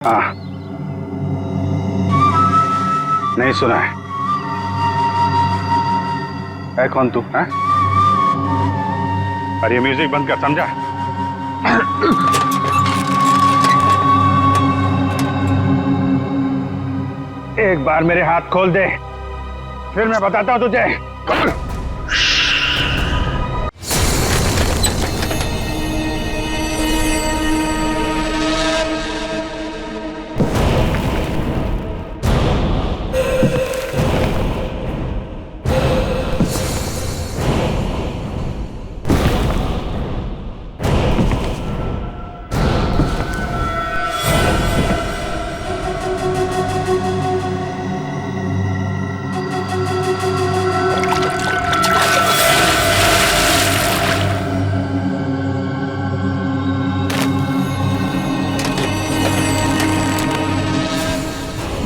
हाँ, नहीं सुना है। कौन तू? हाँ? अरे ये म्यूजिक बंद कर, समझा? एक बार मेरे हाथ खोल दे, फिर मैं बताता हूं तुझे।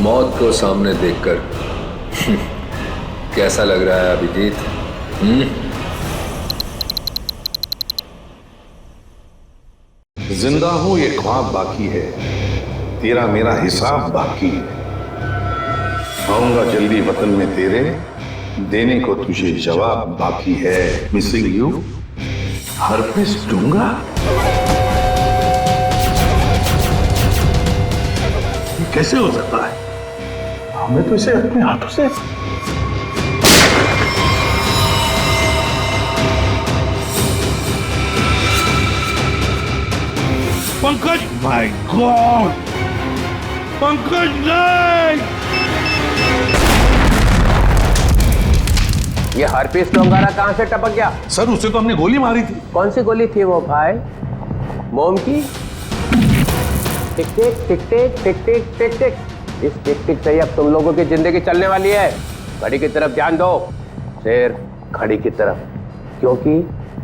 मौत को सामने देखकर कैसा लग रहा है अभिजीत? जिंदा हूं ये ख्वाब बाकी है, तेरा मेरा हिसाब बाकी है। आऊंगा जल्दी वतन में तेरे, देने को तुझे जवाब बाकी है। मिसिंग यू हरपिस दूंगा। ये कैसे हो सकता है? हमें तो इसे अपने हाथों से पंकज, माय गॉड, पंकज नहीं! ये हरपीस डोंगारा कहां से टपक गया? सर, उसे तो हमने गोली मारी थी। कौन सी गोली थी वो भाई? मोम की? टिक टिक टिक टिक टिक टिक टिक टिक। इस टिक टिक से ही अब तुम लोगों की जिंदगी चलने वाली है। घड़ी की तरफ ध्यान दो, सिर्फ घड़ी की तरफ, क्योंकि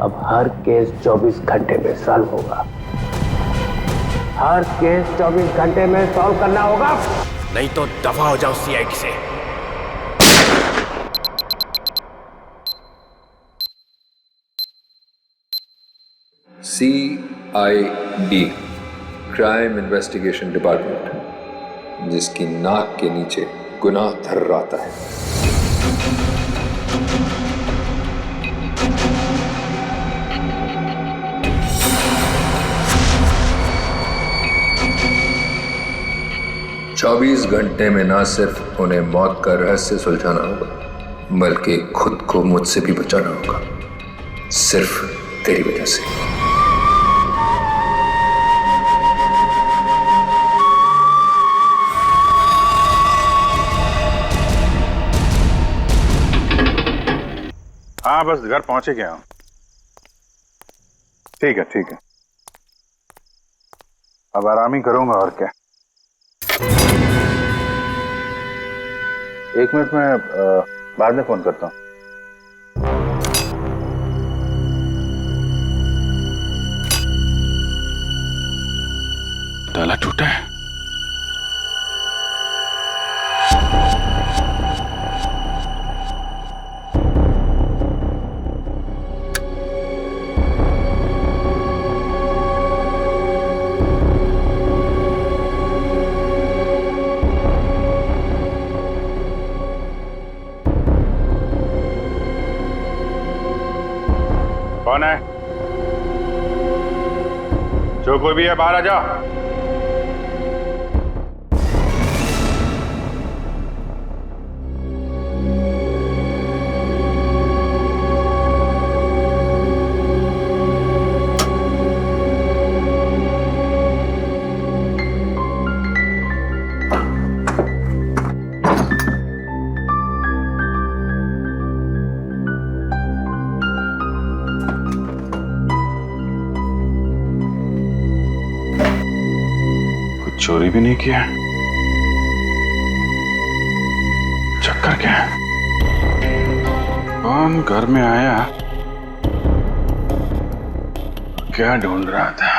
अब हर केस 24 घंटे में सॉल्व होगा। हर केस 24 घंटे में सॉल्व करना होगा, नहीं तो दफा हो जाओ सीआईडी से। CID, क्राइम इन्वेस्टिगेशन डिपार्टमेंट, जिसकी नाक के नीचे गुनाह थर्राता है। चौबीस घंटे में ना सिर्फ उन्हें मौत का रहस्य सुलझाना होगा, बल्कि खुद को मुझसे भी बचाना होगा, सिर्फ तेरी वजह से। हाँ, बस घर पहुंचे गया हूं। ठीक है, ठीक है, अब आराम ही करूंगा और क्या। एक मिनट में बाद में फोन करता हूं। ताला टूटा है। कौन है? जो कोई भी है बाहर आ जाओ। चोरी भी नहीं किया, चक्कर क्या है? कौन घर में आया? क्या ढूंढ रहा था?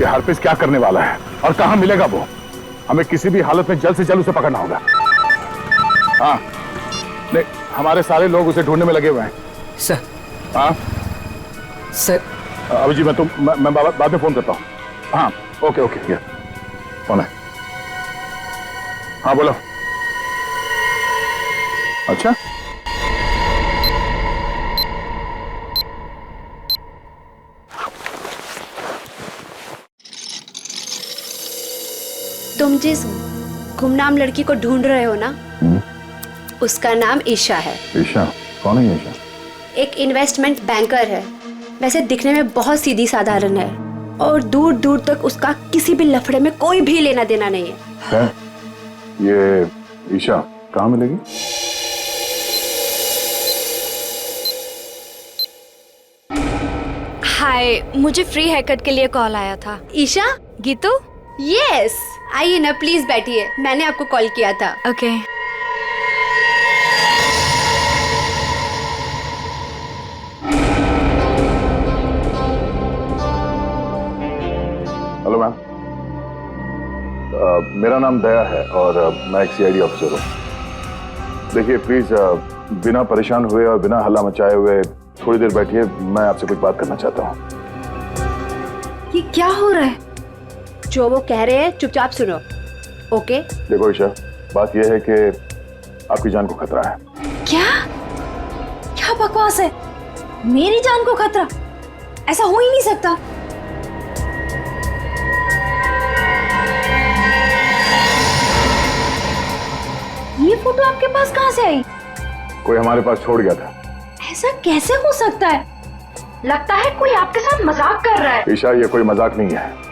कि हरप्रीत क्या करने वाला है और कहां मिलेगा वो। हमें किसी भी हालत में जल्द से जल्द उसे पकड़ना होगा। हाँ, नहीं, हमारे सारे लोग उसे ढूंढने में लगे हुए हैं। सर। हाँ सर। अभिजीत, मैं बाद में फोन करता हूँ। हाँ, ओके ओके, ये फोन है। हाँ बोलो। अच्छा, तुम जिस गुमनाम लड़की को ढूंढ रहे हो ना, उसका नाम ईशा है। ईशा? कौन है ईशा? एक इन्वेस्टमेंट बैंकर है। वैसे दिखने में बहुत सीधी साधारण है और दूर दूर तक उसका किसी भी लफड़े में कोई भी लेना देना नहीं है। ये ईशा कहाँ मिलेगी? हाय, मुझे फ्री हेयर कट के लिए कॉल आया था। ईशा? गीतू? यस, आइए ना, प्लीज बैठिए। मैंने आपको कॉल किया था। ओके। हेलो मैम, मेरा नाम दया है और मैं एक सीआईडी ऑफिसर हूँ। देखिए प्लीज, बिना परेशान हुए और बिना हल्ला मचाए हुए थोड़ी देर बैठिए। मैं आपसे कुछ बात करना चाहता हूँ। ये क्या हो रहा है? जो वो कह रहे हैं चुपचाप सुनो, ओके? देखो ईशा, बात यह है कि आपकी जान को खतरा है। क्या क्या बकवास है? मेरी जान को खतरा? ऐसा हो ही नहीं सकता। ये फोटो आपके पास कहां से आई? कोई हमारे पास छोड़ गया था। ऐसा कैसे हो सकता है? लगता है कोई आपके साथ मजाक कर रहा है। ईशा, ये कोई मजाक नहीं है।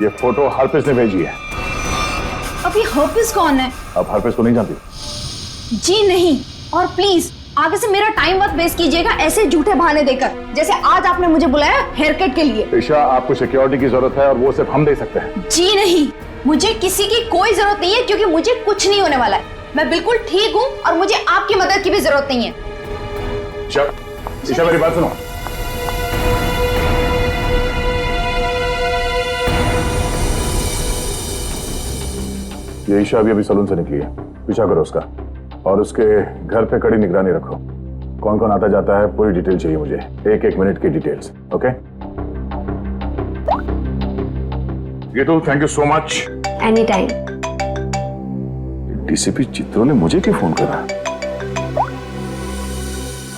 ये फोटो हरप्रीत ने भेजी है। अभी हरप्रीत कौन है? आप हरप्रीत को नहीं जानती? जी नहीं, और प्लीज आगे से मेरा टाइम मत वेस्ट कीजिएगा ऐसे झूठे बहाने देकर, जैसे आज आपने मुझे बुलाया हेयर कट के लिए। ईशा, आपको सिक्योरिटी की जरूरत है और वो सिर्फ हम दे सकते हैं। जी नहीं, मुझे किसी की कोई जरूरत नहीं है, क्योंकि मुझे कुछ नहीं होने वाला है। मैं बिल्कुल ठीक हूँ और मुझे आपकी मदद की भी जरूरत नहीं है। ईशा, मेरी बात सुनो। ये ईशा अभी सलून से निकली है। पीछा करो उसका और उसके घर पे कड़ी निगरानी रखो। कौन कौन आता जाता है पूरी डिटेल चाहिए मुझे, एक एक मिनट की details. Okay Geetu, thank you so much. Any time. DCP चित्रों ने मुझे क्यों फोन करा?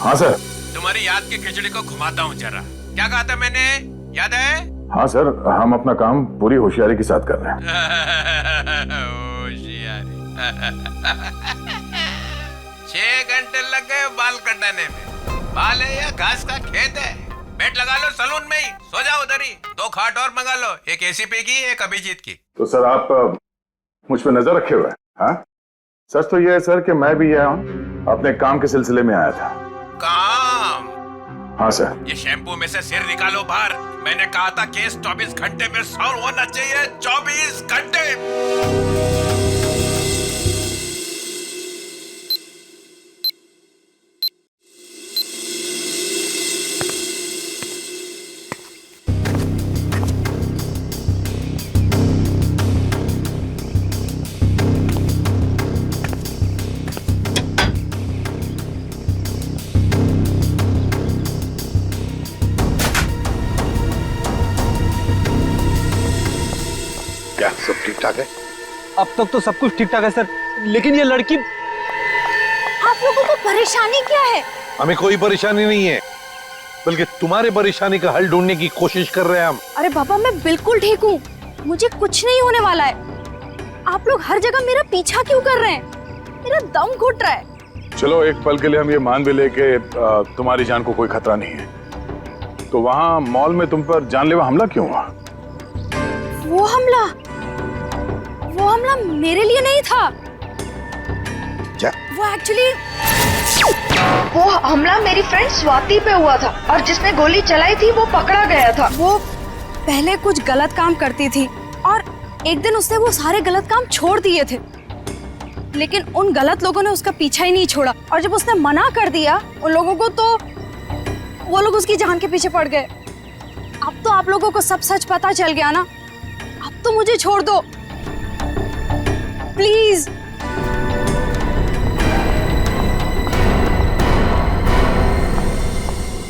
हाँ सर। तुम्हारी याद की खिचड़ी को घुमाता हूँ जरा। क्या कहा था मैंने, याद है? हाँ सर, हम अपना काम पूरी होशियारी के साथ कर रहे हैं। होशियारी। 6 घंटे लग गए बाल कटाने में। बाल है या घास का खेत है? बेड लगा लो सलून में ही, सो जाओ उधर ही। 2 खाट और मंगा लो, एक एसीपी की, एक अभिजीत की। तो सर आप मुझ पर नजर रखे हुए हैं? हाँ, सच तो ये है सर कि मैं भी यहाँ अपने काम के सिलसिले में आया था। काम? हाँ सर। ये शैम्पू में से सिर निकालो बाहर। मैंने कहा था केस 24 घंटे में सॉल्व होना चाहिए। 24 घंटे। क्या सब ठीक ठाक है? अब तक तो सब कुछ ठीक ठाक है सर, लेकिन ये लड़की। आप लोगों को परेशानी क्या है? हमें कोई परेशानी नहीं है, बल्कि तुम्हारे परेशानी का हल ढूंढने की कोशिश कर रहे हैं हम। अरे बाबा, मैं बिल्कुल ठीक हूँ, मुझे कुछ नहीं होने वाला है। आप लोग हर जगह मेरा पीछा क्यों कर रहे हैं? मेरा दम घुट रहा है। चलो एक पल के लिए हम ये मान भी ले कि तुम्हारी जान को कोई खतरा नहीं है, तो वहाँ मॉल में तुम पर जानलेवा हमला क्यों हुआ? वो हमला मेरे लिए नहीं था। क्या? वो हमला मेरी फ्रेंड स्वाति पे हुआ था, और जिसने गोली चलाई थी वो पकड़ा गया था। वो पहले कुछ गलत काम करती थी और एक दिन उसने वो सारे गलत काम छोड़ दिए थे, लेकिन उन गलत लोगों ने उसका पीछा ही नहीं छोड़ा। और जब उसने मना कर दिया उन लोगों को, तो वो लोग उसकी जान के पीछे पड़ गए। अब तो तो आप लोगों को सब सच पता चल गया ना, अब तो मुझे छोड़ दो प्लीज।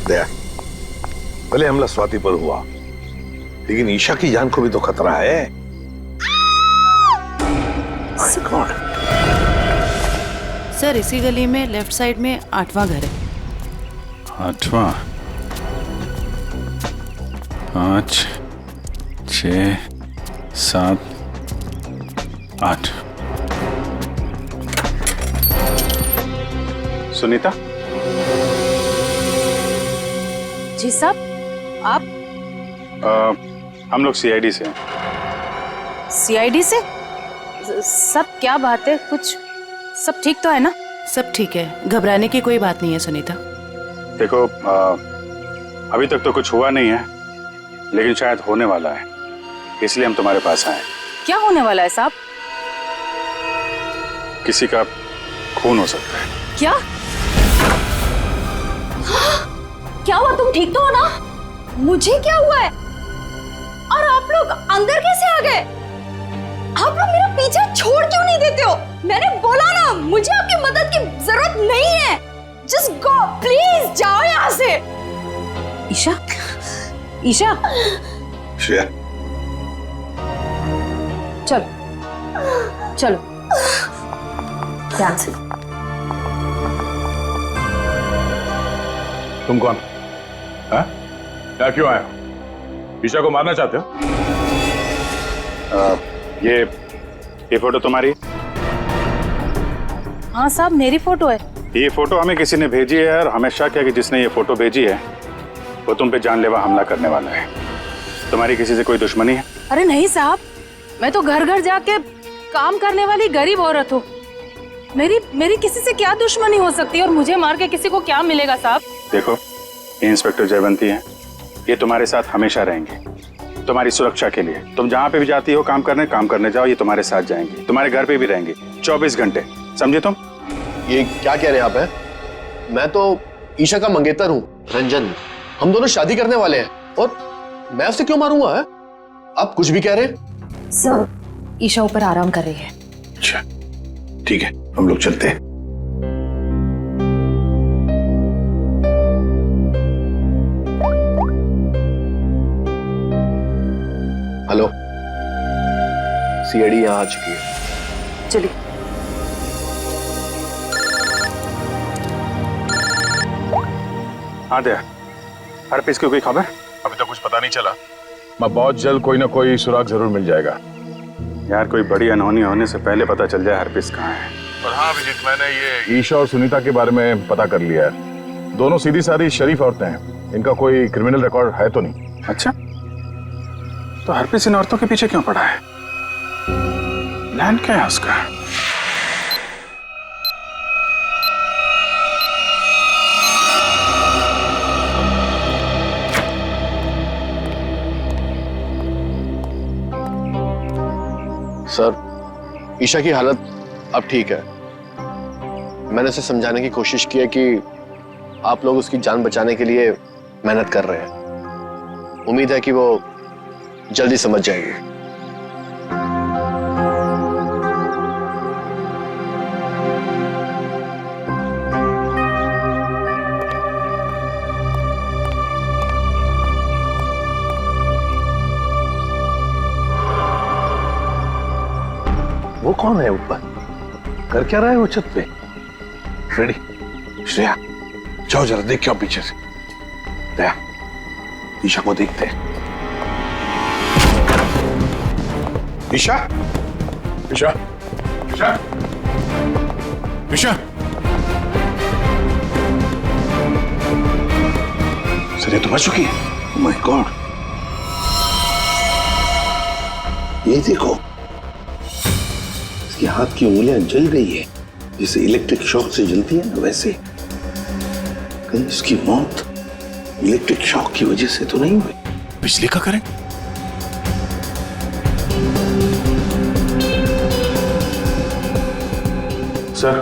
दया, भले हमला स्वाति पर हुआ, लेकिन ईशा की जान को भी तो खतरा है। My God. सर इसी गली में लेफ्ट साइड में 8वां घर है। 8वां? 5, 6, 7, 8। सुनीता? जी साहब, आप? हम लोग सीआईडी से हैं। सीआईडी से? सब क्या बात है? कुछ सब ठीक तो है ना? सब ठीक है, घबराने की कोई बात नहीं है सुनीता। देखो, अभी तक तो कुछ हुआ नहीं है, लेकिन शायद होने वाला है, इसलिए हम तुम्हारे पास आए। क्या होने वाला है साहब? किसी का खून हो सकता है। क्या? क्या हुआ? तुम ठीक तो हो ना? मुझे क्या हुआ है? और आप लोग अंदर कैसे आ गए? आप लोग मेरा पीछा छोड़ क्यों नहीं देते हो? मैंने बोला ना, मुझे आपकी मदद की जरूरत नहीं है। जस्ट गो प्लीज, जाओ यहाँ से। ईशा, ईशा, श्रेया, चलो चलो ध्यान से। तुम कौन? हाँ? क्या क्यों आए हो? ईशा को मारना चाहते हो? ये फोटो तुम्हारी? हाँ साहब, मेरी फोटो है। ये फोटो हमें किसी ने भेजी है और हमें शक है कि जिसने ये फोटो भेजी है वो तुम पे जानलेवा हमला करने वाला है। तुम्हारी किसी से कोई दुश्मनी है? अरे नहीं साहब, मैं तो घर घर जाके काम करने वाली गरीब औरत हूँ। मेरी किसी से क्या दुश्मनी हो सकती है, और मुझे मार के किसी को क्या मिलेगा साहब? देखो, ये इंस्पेक्टर जयवंती है, ये तुम्हारे साथ हमेशा रहेंगे, तुम्हारी सुरक्षा के लिए। तुम जहाँ पे भी जाती हो काम करने जाओ, ये तुम्हारे साथ जाएंगे, तुम्हारे घर पे भी रहेंगे 24 घंटे, समझे तुम? ये क्या कह रहे हैं आप? मैं तो ईशा का मंगेतर हूँ, रंजन। हम दोनों शादी करने वाले हैं, और मैं उसे क्यों मारूंगा? आप कुछ भी कह रहे हैं। सर, ईशा ऊपर आराम कर रही है। अच्छा ठीक है, हम लोग चलते हैं। हेलो, सीआईडी यहाँ आ चुकी है। चलिए। हाँ दया, हर पीस की कोई खबर? अभी तक कुछ पता नहीं चला, मैं बहुत जल्द कोई ना कोई सुराग जरूर मिल जाएगा। यार, कोई बड़ी अनहोनी होने से पहले पता चल जाए हर पीस कहाँ है। और हाँ अभिजीत, मैंने ये ईशा और सुनीता के बारे में पता कर लिया है। दोनों सीधी सादी शरीफ औरतें हैं, इनका कोई क्रिमिनल रिकॉर्ड है तो नहीं। अच्छा, तो हर पीस इन औरतों के पीछे क्यों पड़ा है? प्लान क्या है उसका? सर, ईशा की हालत अब ठीक है। मैंने उसे समझाने की कोशिश की है कि आप लोग उसकी जान बचाने के लिए मेहनत कर रहे हैं। उम्मीद है कि वो जल्दी समझ जाएगी। वो कौन है ऊपर? कर क्या रहा है वो छत पे? फ्रेडी, श्रेया, जाओ जरा देख के आओ पीछे से। दया, ईशा को देखते हैं। ईशा, ईशा, ईशा, ईशा। सर, तो बच चुकी है। ओह माय गॉड, ये देखो, इसके हाथ की उंगलियां जल गई है, जैसे इलेक्ट्रिक शॉक से जलती है ना, वैसे। कहीं इसकी मौत इलेक्ट्रिक शॉक की वजह से तो नहीं हुई? बिजली का करंट? सर,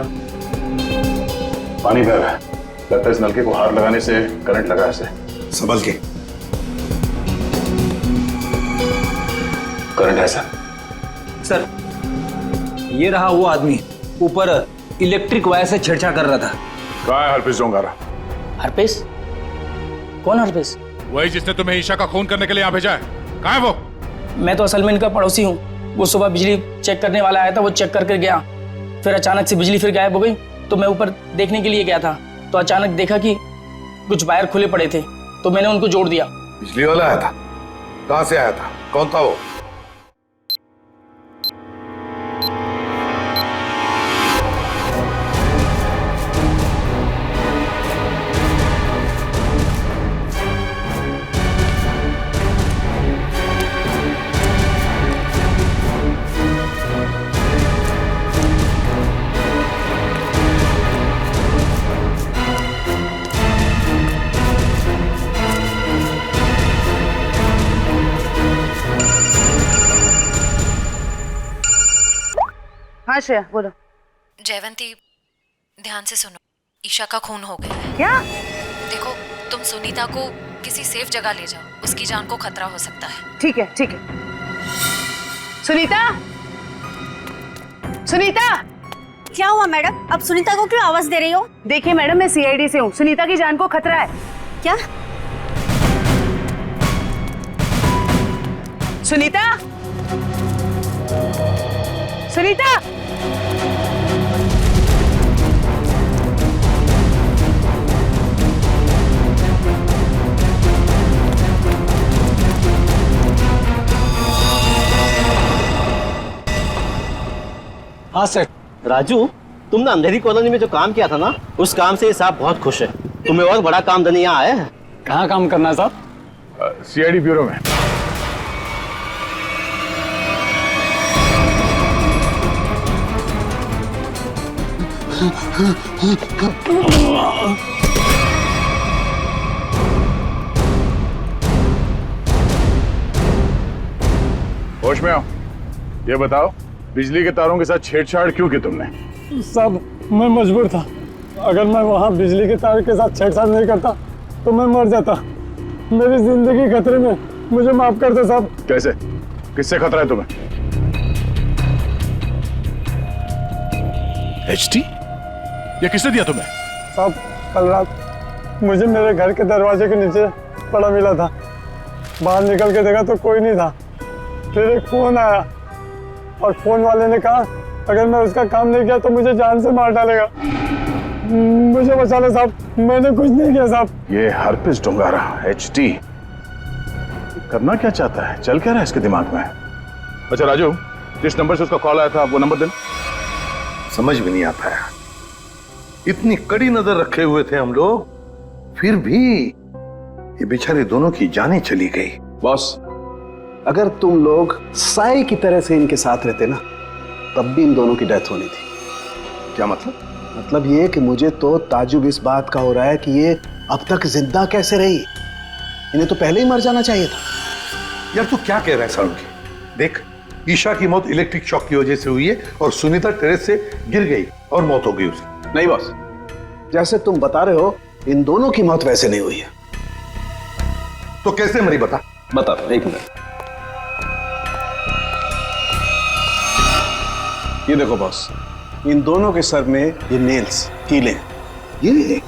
पानी बह रहा है, लगता है इस नलके को हाथ लगाने से करंट लगा है। संभल के। वारंट है सर, ये रहा वो आदमी ऊपर इलेक्ट्रिक वायर से छेड़छाड़ कर रहा था। कहाँ है हरपेश डोंगारा? हरपेश? कौन हरपेश? वही जिसने तुम्हें ईशा का खून करने के लिए यहाँ भेजा है। कहाँ है वो? मैं तो असल में इनका पड़ोसी हूँ। वो सुबह बिजली चेक करने वाला आया था, वो चेक करके गया, फिर अचानक से बिजली फिर गायब हो गई। तो मैं ऊपर देखने के लिए गया था, तो अचानक देखा कि कुछ वायर खुले पड़े थे, तो मैंने उनको जोड़ दिया। बिजली वाला आया था? कहाँ से आया था? कौन था वो? हाँ श्रेया बोलो। जयवंती, ध्यान से सुनो, ईशा का खून हो गया है। क्या? देखो, तुम सुनीता को किसी सेफ जगह ले जाओ, उसकी जान को खतरा हो सकता है। ठीक है ठीक है। सुनीता, सुनीता! क्या हुआ मैडम? अब सुनीता को क्यों आवाज दे रही हो? देखिए मैडम, मैं सीआईडी से हूँ, सुनीता की जान को खतरा है। क्या? सुनीता, सुनीता! हाँ सर। राजू, तुमने अंधेरी कॉलोनी में जो काम किया था ना, उस काम से साहब बहुत खुश है। तुम्हें और बड़ा काम देने यहाँ आए हैं। कहाँ काम करना है साहब? सीआईडी ब्यूरो में। होश में आओ, ये बताओ बिजली के तारों के साथ छेड़छाड़ क्यों की तुमने? साहब, मैं मजबूर था। अगर मैं वहाँ बिजली के तार के साथ छेड़छाड़ नहीं करता तो मैं मर जाता। मेरी जिंदगी खतरे में, मुझे माफ कर दो साहब। कैसे? किससे खतरा है तुम्हें? एचटी? ये किसने दिया तुम्हें? साहब, कल रात मुझे मेरे घर के दरवाजे के नीचे पड़ा मिला था। बाहर निकल के देखा तो कोई नहीं था। फिर एक फोन आया और फोन वाले ने कहा अगर मैं उसका काम नहीं किया तो मुझे जान से मार डालेगा। मुझे बचा ले साहब, मैंने कुछ नहीं किया साहब। ये हरपेश डोंगारा एचटी करना क्या चाहता है? चल क्या रहा है इसके दिमाग में? अच्छा राजू, जिस नंबर से उसका कॉल आया था वो नंबर देना। समझ में नहीं आता है, इतनी कड़ी नजर रखे हुए थे हम लोग, फिर भी ये बेचारे दोनों की जानें चली गई। बॉस, अगर तुम लोग साई की तरह से इनके साथ रहते ना, तब भी इन दोनों की डेथ होनी थी। क्या मतलब? मतलब ये कि मुझे तो ताजुब इस बात का हो रहा है कि ये अब तक जिंदा कैसे रही। इन्हें तो पहले ही मर जाना चाहिए था। यार तू क्या कह रहा है सालुंकी? देख, ईशा की मौत इलेक्ट्रिक शॉक की वजह से हुई है और सुनीता टेरेस से गिर गई और मौत हो गई उसकी। नहीं बॉस, जैसे तुम बता रहे हो इन दोनों की मौत वैसे नहीं हुई है। तो कैसे मरी बता? बता दो, एक मिनट। ये देखो बॉस, इन दोनों के सर में ये नेल्स, कीले। ये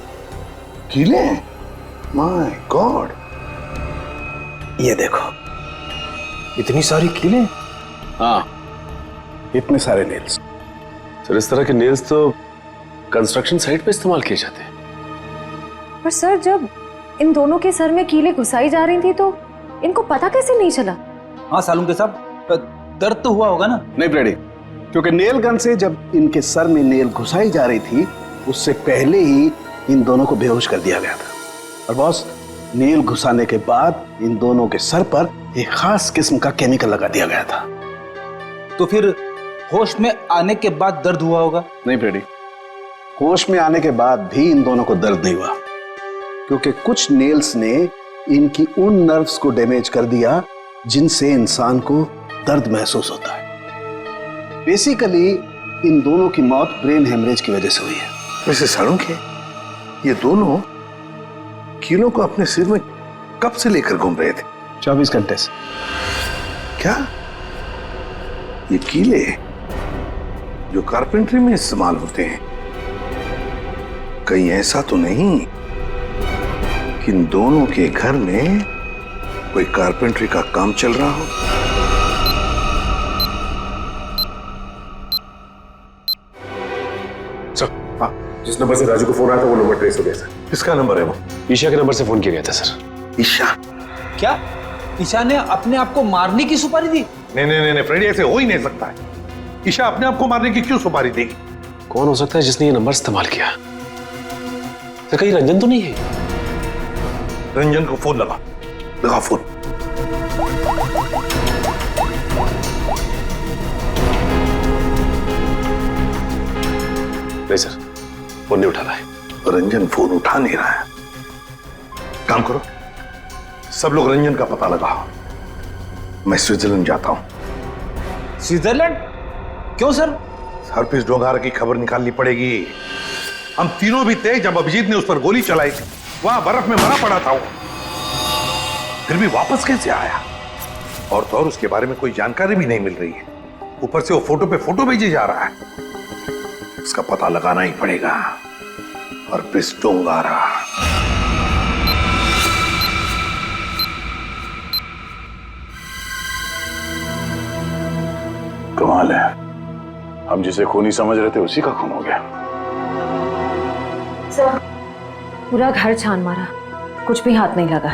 कीले? My god! ये देखो, इतनी सारी कीले? हाँ, इतने सारे नेल्स। सर, इस तरह के नेल्स तो कंस्ट्रक्शन साइट पे इस्तेमाल किए जाते हैं। पर सर, जब इन दोनों के सर में कीले घुसाई जा रही थी तो इनको पता कैसे नहीं चला? हाँ सालुंके साहब, दर्द तो हुआ होगा ना? नहीं ब्रेडी, क्योंकि नेल गन से जब इनके सर में नेल घुसाई जा रही थी उससे पहले ही इन दोनों को बेहोश कर दिया गया था। और बॉस, नेल घुसाने के बाद इन दोनों के सर पर एक खास किस्म का केमिकल लगा दिया गया था। तो फिर होश में आने के बाद दर्द हुआ होगा? नहीं ब्रेडी, होश में आने के बाद भी इन दोनों को दर्द नहीं हुआ, क्योंकि कुछ नेल्स ने इनकी उन नर्व्स को डैमेज कर दिया जिनसे इंसान को दर्द महसूस होता है। बेसिकली इन दोनों की मौत ब्रेन हेमरेज की वजह से हुई है। वैसे सालुंके, ये दोनों कीलों को अपने सिर में कब से लेकर घूम रहे थे? 24 घंटे से। क्या? ये कीले जो कारपेंट्री में इस्तेमाल होते हैं, कहीं ऐसा तो नहीं कि इन दोनों के घर में कोई कारपेंट्री का काम चल रहा हो? सर, हाँ, जिस नंबर से राजू को फोन आया था वो नंबर ट्रेस हो गया सर। किसका नंबर है वो? ईशा के नंबर से फोन किया गया था सर। ईशा? क्या ईशा ने अपने आप को मारने की सुपारी दी? नहीं फ्रेडी, ऐसे हो ही नहीं सकता है। ईशा अपने आप को मारने की क्यों सुपारी देगी? कौन हो सकता है जिसने ये नंबर इस्तेमाल किया? सर कहीं रंजन तो नहीं है? रंजन को फोन लगा फोन। नहीं सर, फोन नहीं उठा रहा है। रंजन फोन उठा नहीं रहा है। काम करो, सब लोग रंजन का पता लगाओ। मैं स्विट्जरलैंड जाता हूं। स्विट्जरलैंड? क्यों सर? हरप्रीत डोंगारा की खबर निकालनी पड़ेगी। हम तीनों भी थे जब अभिजीत ने उस पर गोली चलाई थी। वहां बर्फ में मरा पड़ा था वो, फिर भी वापस कैसे आया? और तो और उसके बारे में कोई जानकारी भी नहीं मिल रही है। ऊपर से वो फोटो पे फोटो भेजे जा रहा है। इसका पता लगाना ही पड़ेगा। हरप्रीत डोंगारा। कमाल है, हम जिसे खूनी समझ रहे थे उसी का खून हो गया। सर, पूरा घर छान मारा, कुछ भी हाथ नहीं लगा।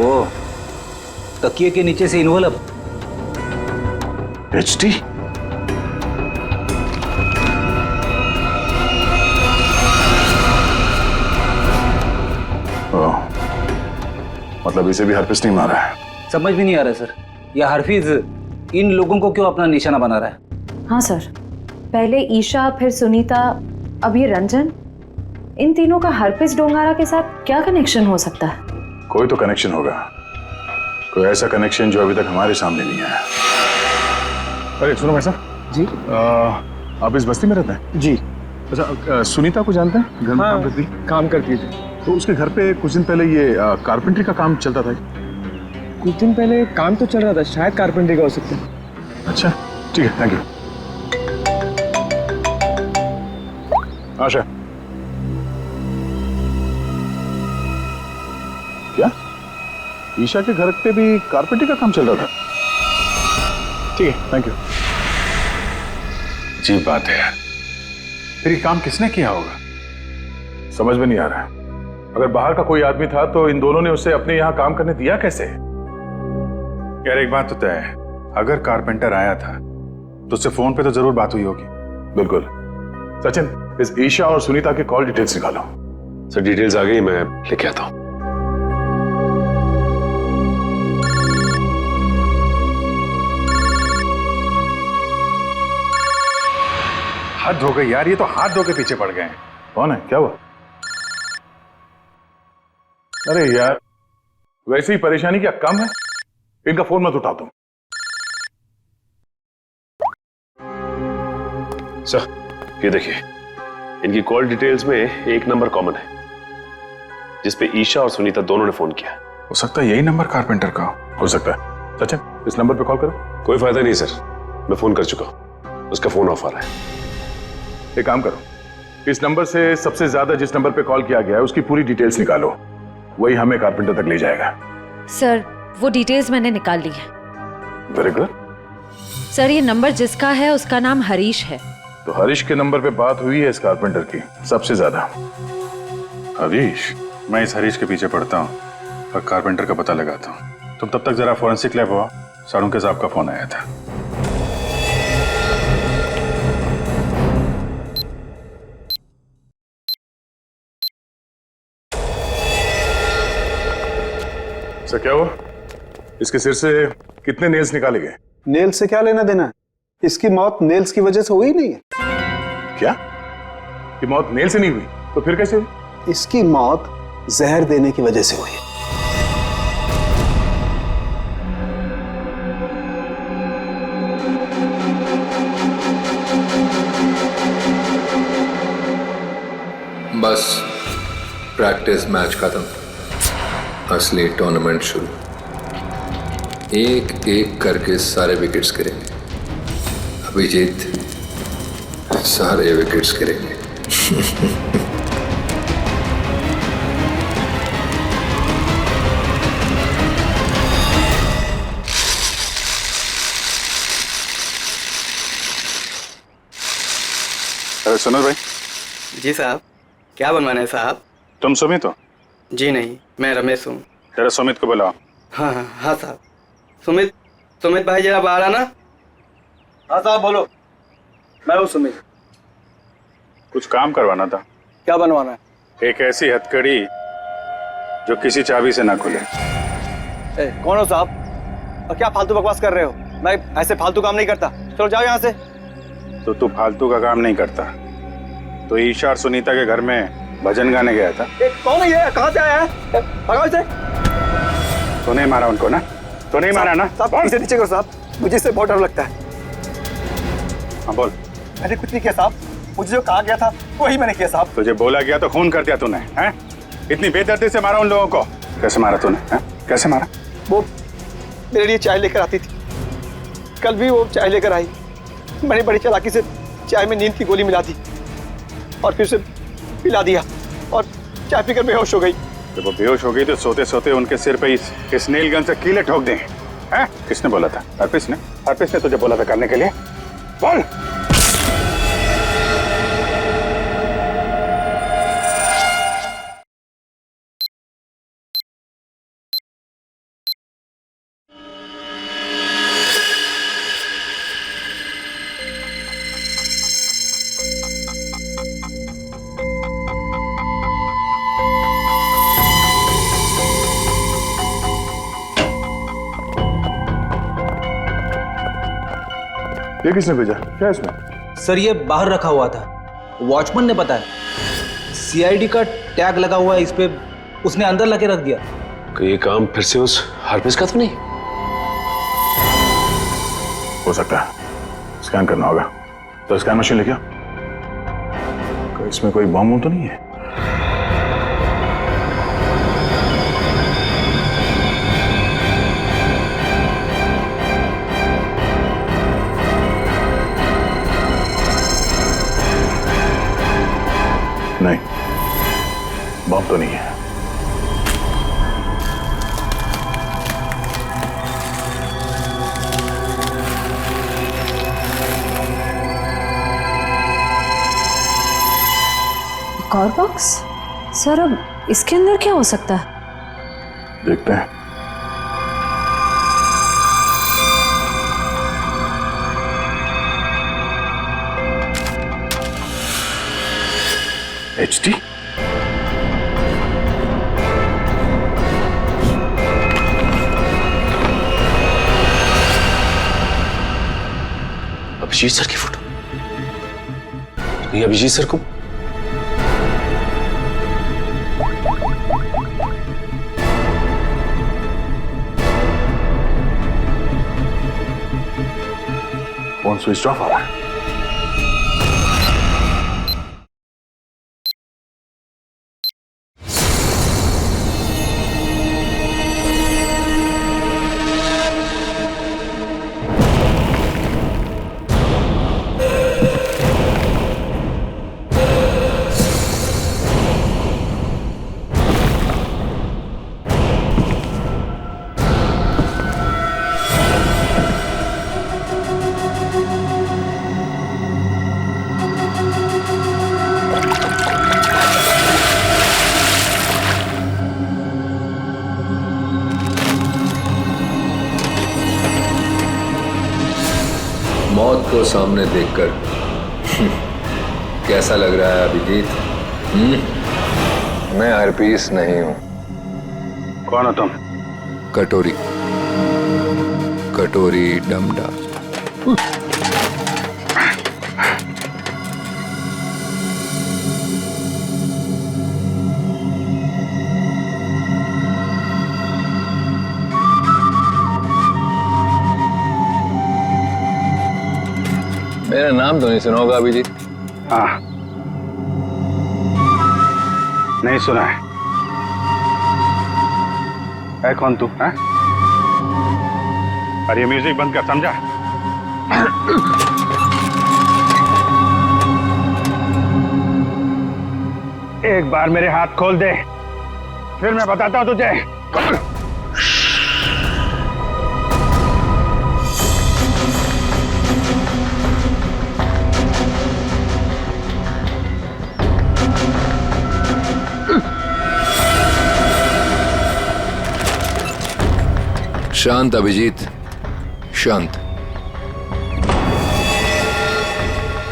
ओह, तकिए के नीचे से इन्वॉल्व। एचटी? मतलब इसे भी हरप्रीत नहीं मारा है? समझ भी नहीं आ रहा सर, यह हरफीज इन लोगों को क्यों अपना निशाना बना रहा है? हाँ सर, पहले ईशा, फिर सुनीता, अब ये रंजन। इन तीनों का हरप्रीत डोंगारा के साथ क्या कनेक्शन हो सकता है? कोई तो कनेक्शन होगा, कोई ऐसा कनेक्शन जो अभी तक हमारे सामने नहीं आया। अरे सुनो भाई साहब जी, आप इस बस्ती में रहते हैं? जी। अच्छा, सुनीता को जानते हैं? घर में काम करती? काम करती थी। तो उसके घर पे कुछ दिन पहले ये कारपेंट्री का काम चलता था। कुछ दिन पहले काम तो चल रहा था, शायद कारपेंट्री का हो सकता है। अच्छा ठीक है, थैंक यू। आशा, क्या ईशा के घर पे भी कारपेंट्री का काम चल रहा था? ठीक है, थैंक यू। अजीब बात है यार, फिर ये काम किसने किया होगा, समझ में नहीं आ रहा है। अगर बाहर का कोई आदमी था तो इन दोनों ने उसे अपने यहाँ काम करने दिया कैसे? यार एक बात तो तय है, अगर कारपेंटर आया था तो उससे फोन पे तो जरूर बात हुई होगी। बिल्कुल। सचिन, इस ईशा और सुनीता के कॉल डिटेल्स निकालो। सर डिटेल्स आ गई, मैं लेके आता हूँ। हद हो गई यार, ये तो हाथ धो के पीछे पड़ गए हैं। कौन है, क्या हुआ? अरे यार, वैसे ही परेशानी क्या कम है? इनका फोन मत उठाओ तुम। सर ये देखिए, इनकी कॉल डिटेल्स में एक नंबर कॉमन है जिसपे ईशा और सुनीता दोनों ने फोन किया। हो सकता है यही नंबर कारपेंटर का हो सकता है। सचिन, इस नंबर पे कॉल करो। कोई फायदा नहीं सर, मैं फोन कर चुका हूं, उसका फोन ऑफ आ रहा है। एक काम करो, इस नंबर से सबसे ज्यादा जिस नंबर पे कॉल किया गया है उसकी पूरी डिटेल्स निकालो, वही हमें कारपेंटर तक ले जाएगा। सर वो डिटेल्स मैंने निकाल ली है। Very good. सर ये नंबर जिसका है उसका नाम हरीश है। तो हरीश के नंबर पे बात हुई है इस कारपेंटर की सबसे ज्यादा। हरीश, मैं इस हरीश के पीछे पड़ता हूँ और कारपेंटर का पता लगाता हूँ। तुम तब तक जरा फॉरेंसिक लैब हुआ, साड़ू साहब का फोन आया था। सर क्या हुआ? इसके सिर से कितने नेल्स निकाले गए? नेल से क्या लेना देना? इसकी मौत नेल्स की वजह से हुई नहीं है। क्या? ये मौत नेल से नहीं हुई तो फिर कैसे हुई? इसकी मौत जहर देने की वजह से हुई है। बस प्रैक्टिस मैच खत्म, असली टूर्नामेंट शुरू। एक एक करके सारे विकेट्स गिरेंगे। अभिजीत, सारे विकेट्स गिरेंगे। अरे सुनो भाई। जी साहब, क्या बनवाना है साहब? तुम सुमित हो? जी नहीं, मैं रमेश हूँ। जरा सुमित को बुलाओ। हाँ हाँ हाँ साहब। सुमित भाई जरा बाहर आना। हाँ साहब बोलो। मैं हूँ सुमित। कुछ काम करवाना था। क्या बनवाना है? एक ऐसी हथकड़ी जो किसी चाबी से ना खुले। कौन हो साहब और क्या फालतू बकवास कर रहे हो? मैं ऐसे फालतू काम नहीं करता। चलो जाओ यहाँ से। तो तू फालतू का काम नहीं करता तो ईशा और सुनीता के घर में भजन गाने गया था। कौन है ये? कहाँ से आया है? भगाओ इसे। तो नहीं मारा उनको ना? तो नहीं मारा ना? साहब इसे नीचे करो साहब, मुझे इससे बहुत डर लगता है। हाँ बोल। मैंने कुछ नहीं किया साहब, मुझे जो कहा गया था वही मैंने किया साहब। तुझे बोला गया तो खून कर दिया तूने, हैं? इतनी बेदर्दी से मारा उन लोगों को? कैसे मारा तूने, हैं? कैसे मारा? वो मेरे लिए चाय लेकर आती थी, कल भी वो चाय लेकर आई। मैंने बड़ी चालाकी से चाय में नींद की गोली मिला दी और फिर उसे पिला दिया और चाय पीकर बेहोश हो गई। जब वो बेहोश हो गई तो सोते सोते उनके सिर पे इस नेल गन से कीले ठोक दें, हैं? किसने बोला था? हरप्रीत ने? हरप्रीत ने तुझे बोला था करने के लिए? बोल। ये किसने भेजा? क्या है इसमें? सर ये बाहर रखा हुआ था, वॉचमैन ने बताया। सीआईडी का टैग लगा हुआ है इस पे, उसने अंदर लाके रख दिया। ये काम फिर से उस हरप्रीत का तो नहीं? हो सकता है, स्कैन करना होगा। तो स्कैन मशीन लेके आओ। इसमें कोई बम तो नहीं है? नहीं, बम तो नहीं है। एक और बॉक्स? सर अब इसके अंदर क्या हो सकता है? देखते हैं। HD? अभिजीत सर की फोटो? नहीं, अभिजीत सर को फोन स्विच ऑफ आ रहा है। मौत को सामने देखकर कैसा लग रहा है अभिजीत? मैं हरपीस नहीं हूं। कौन हो तुम? कटोरी, कटोरी डमडा। मेरा नाम तो नहीं सुना होगा अभिजीत? हाँ, नहीं सुना है। कौन तू? है? अरे ये म्यूजिक बंद कर, समझा? एक बार मेरे हाथ खोल दे, फिर मैं बताता हूं तुझे। शांत अभिजीत, शांत।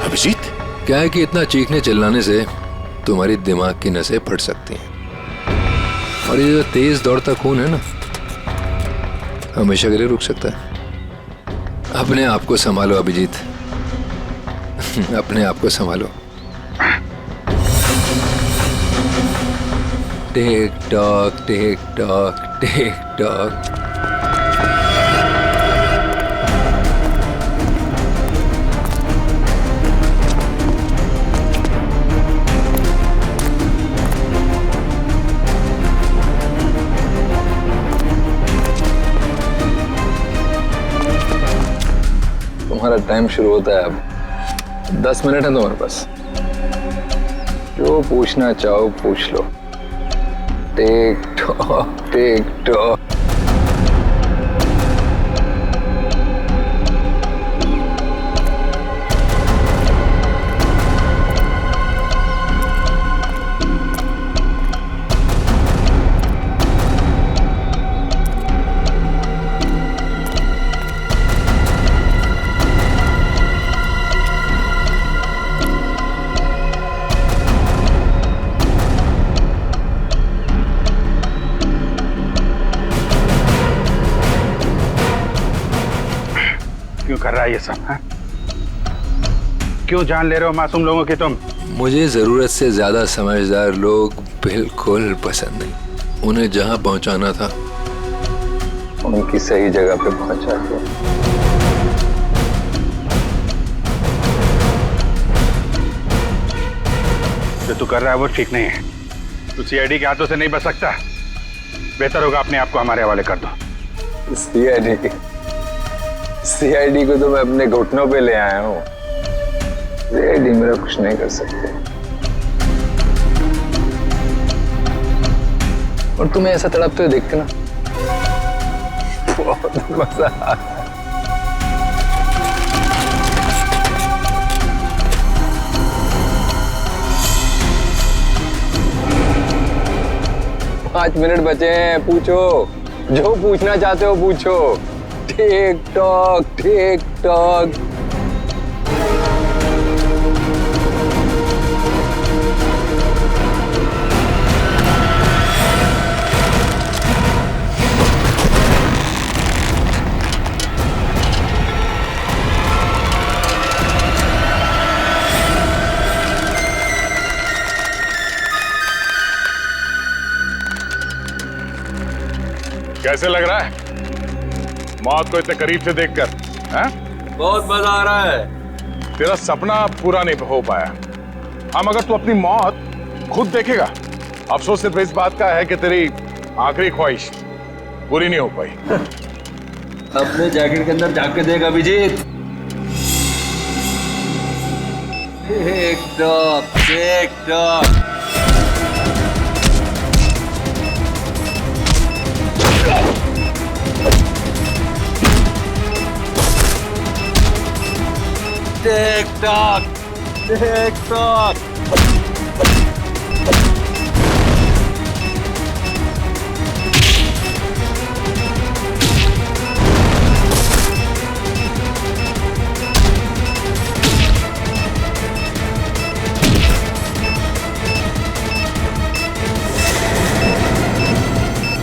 अभिजीत, क्या है कि इतना चीखने चिल्लाने से तुम्हारी दिमाग की नसें फट सकती हैं, और ये जो तेज दौड़ता खून है ना, हमेशा के लिए रुक सकता है। अपने आप को संभालो अभिजीत, अपने आप को संभालो। टिक tock tick tock tick talk. तुम्हारा टाइम शुरू होता है अब। 10 मिनट है तुम्हारे पास, जो पूछना चाहो पूछ लो। टिक टॉक टिक टॉक। क्यों कर रहा है ये सब? हा? क्यों जान ले रहे हो मासूम लोगों की तुम? मुझे जरूरत से ज्यादा समझदार लोग बिल्कुल पसंद नहीं। उन्हें जहां पहुंचाना था उनकी सही जगह पे पहुंचा दिया। जो तू कर रहा है वो ठीक नहीं है। तू सीआईडी के हाथों से नहीं बच सकता। बेहतर होगा अपने आप को हमारे हवाले कर दो। सीआईडी को तो मैं अपने घुटनों पे ले आया हूँ। सीआईडी मेरा कुछ नहीं कर सकते। और तुम्हें ऐसा तड़पते हुए देख के ना बहुत मजा आ रहा है। पाँच मिनट बचे हैं, पूछो जो पूछना चाहते हो पूछो। टिक टॉक टिक टॉक। कैसे लग रहा है मौत को इतने करीब से देखकर? बहुत मजा आ रहा है। तेरा सपना पूरा नहीं हो पाया। हम अगर तू अपनी मौत खुद देखेगा, अफसोस सिर्फ इस बात का है कि तेरी आखिरी ख्वाहिश पूरी नहीं हो पाई। अपने जैकेट के अंदर जाके देख Abhijit. Tick tock tick tock. Tick tock tick tock.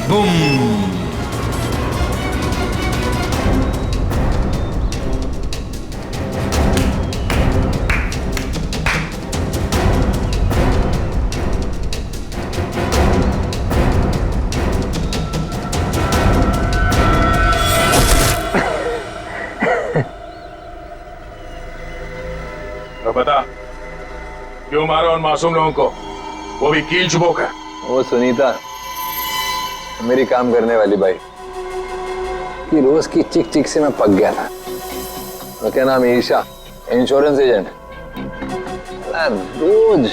Boom. तो बता क्यों मारा उन मासूम लोगों को, वो भी कील चुबो कर? वो सुनीता मेरी काम करने वाली बाई कि रोज की चिक चिक से मैं पक गया था। तो क्या नाम है, ईशा, इंश्योरेंस एजेंट। रोज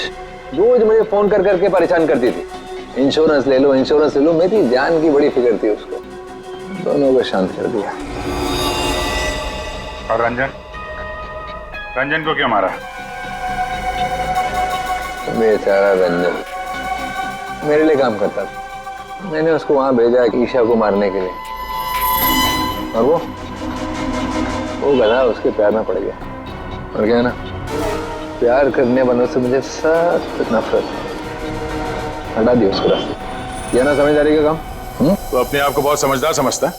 रोज मुझे फोन कर करके परेशान करती थी, इंश्योरेंस ले लो, इंश्योरेंस ले लो। मेरी जान की बड़ी फिक्र थी उसको। दोनों को शांत कर दिया। और रंजन, रंजन को क्यों मारा? बेचारा रंजन मेरे लिए काम करता था, मैंने उसको वहां भेजा ईशा को मारने के लिए, और वो गधा उसके प्यार में पड़ गया। और क्या ना, प्यार करने वालों से मुझे सख्त नफरत, हटा दिया उसको रास्ते। यह ना समझदारी का काम। तो अपने आप को बहुत समझदार समझता है?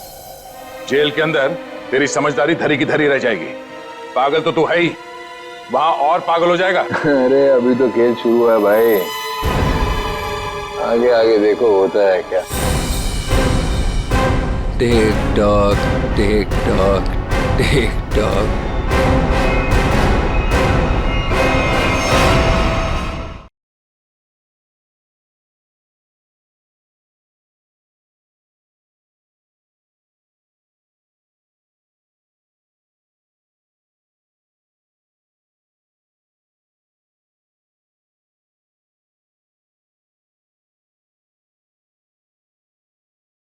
जेल के अंदर तेरी समझदारी धरी की धरी रह जाएगी। पागल तो तू है ही, वहां और पागल हो जाएगा। अरे अभी तो खेल शुरू है भाई, आगे आगे देखो होता है क्या। टिक tock tick tock tick talk.